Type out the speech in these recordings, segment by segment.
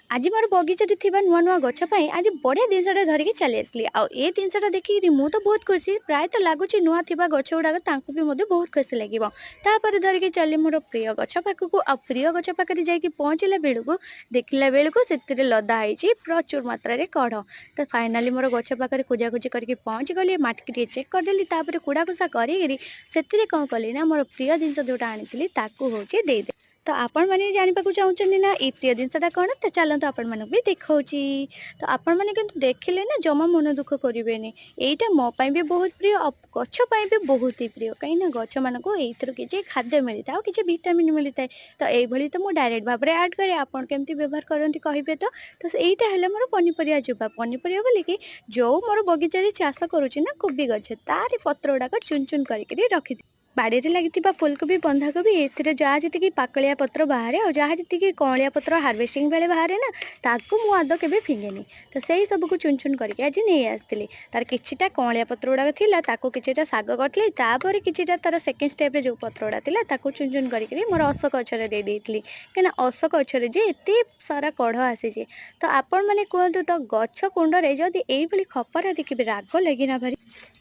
आज मोर बगीचारे थिबा नुआ नुआ गछ पई आज बढ़िया जिनसटा धरिकी चली आसली आ ए जिनसटा देखिकी मु तो बहुत खुशी प्राय तो लगुच नुआ थिबा गछ गुड़ाक तांकु भी मधे बहुत खुशी लगिबो। तापर धरिकी चली मोर प्रिय गछ पाखकू आ प्रिय गछ पाखरे जाइकी पहुँचला बेलकू देखला बेलकू सेतिरे लदा होईची प्रचुर मात्रा रे कढ़। तो फाइनाली मोर गछ पाखरे खोजाखोजी करके पहुँच गली माटी के चेक करदेली तापर कुड़ाकुसा करी सेतिरे कौन कली ना मोर प्रिय जिनस जोटा आनी ताकू होची देदे। तो आपण मैंने जानवाक चाहते ना ये प्रिय जिनसटा कौन तो चलते आपण मानक भी देखी। तो आपण मैंने किंतु देखिले ना जमा मन दुख करेनि यहीटा मोपाई भी बहुत प्रिय गछपाई भी बहुत ही प्रिय कहीं गछ मान किसी खाद्य मिलता है किसी विटामिन मिलता है। तो यही तो मुझे डायरेक्ट भाव में ऐड करे आपड़ केमती व्यवहार करती कहे तो यहीटा है मोर पनीपरिया चोपा पनीपरिया बोलिकी जो मोर बगीचारे चाष करुच्ची ना कोबी गछ तार पत्र गुड़ाक चुन चुन करके रखी बाड़ी रे लगी फुलकोबी बंधाकोबी ए जहाँ जी पाकलिया पत्र बाहर और जहाँ जी कौलिया पत्र हार्वेस्टिंग बेले बाहर ना ताकू मु आद के फिंगेनी। तो सही सबको चुन चुन करके आज नहीं आसती तार किछिटा कौलिया पत्र गुड़ाक थिला ताकू किछिटा साग करथली तापर किछिटा तार सेकेंड स्टेप रे जो पत्र गुड़ा थिला ताकू चुन चुन करके मोर अशोक गछरे दे देइतली कहीं अशोक गछरे जे एते सारा कढ़ आसी। तो आपण मैंने कहतु तो गछ कुंडरे जदि एइभली खपरा देखिबे राग लगी ना भारी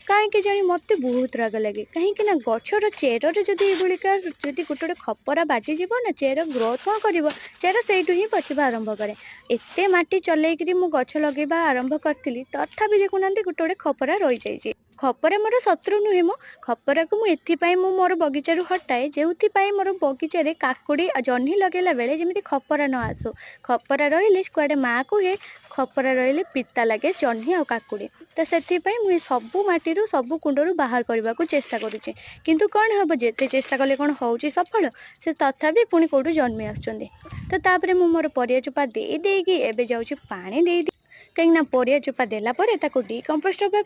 कहीं जानी मत बहुत राग लगे कहीं गछर चेर जदि यह गोटे गोटे खपरा बाजिज ना चेर ग्रोथ कौन कर चेर से ही पचिबा आरंभ कै एत माटी चलैकि मु गछ लगेबा आरंभ करी तथापि देखुना गोटे गोटे खपरा रही जाइए। खपरा मोर शत्रु नुहे मो खपरा को मुझे मोर बगीचारू हटाए जो मोर बगीचारे काकुड़ी जह्नी लगेला बेले जमी खपरा न आसू खपरा रही कुआडे माँ कहे खपरा रही पिता लगे जह्नी आ काकुड़ी। तो से मुझे सबू माटी सबू कुंडरू बाहर करने को चेष्टा करुचे किंतु कौन हम जिते चेष्टा कले कौन हो सफल से तथापि पुणी कौटू जन्मी आसुँच। तो तापर मु मोर परिया चोपा दे देगी एबे जाऊँ पानी दे कहीं परिया चोपा देला डिकम्पोस्ट होगा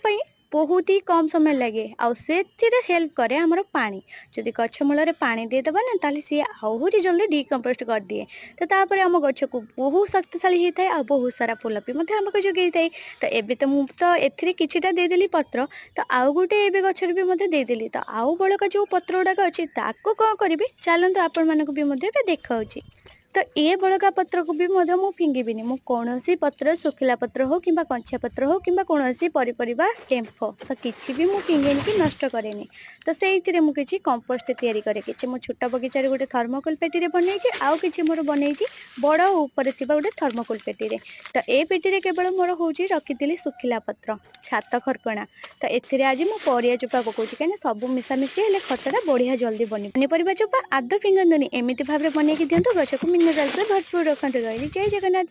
बहुत ही कम समय लगे आउ से हेल्प करे आमर पानी जदि गछ मूल पानी देदेबा ना ताली सी आहरी जल्दी डिकम्पोस्ट कर दिए। तो तापर आम गछ को बहुत शक्तिशाली होता है आ बहुत सारा फूल भी आमको जोगे थाए। तो एबे तो मुझे तो एथिरे किछिटा देदेली पत्र तो आउ गोटे एबे गछर भी मते देदेली तो आउ बड़का जो पत्र गुड़ाक अच्छी ताको कौन करी चलते आपण मानक भी देखाऊँगी। तो ये बड़का पत्र को भी मु फिंगिबिनी मु कौन पत्र सुखिला पत्र हो कि कंचा पत्र हो कि कौन पनीपरिया स्टेम्प हो तो किसी भी मुझे फिंगेनि कि नष्ट कैनि। तो से मुझे कंपोस्ट तैयारी करे कि मो छोट बगीचार गोटे थर्मोकोल पेटी बन आउ कि मोर बन बड़ ऊपर गोटे थर्मोकोल पेटी। तो ये पेटी केवल मोर हूँ रखी सुखिला पत्र छात खरकणा। तो एथिरे आज मु परिया चोपा पकाउछि कहीं सब मिशामिशी हेल्ले खतटा बढ़िया जल्दी बनी पनीपरिया चोपा आद फिंगंतुनि एमती भाव में बनैकी दिंतु गछ को मिनरल्स भरपूर रखते रही। जय जगन्नाथ।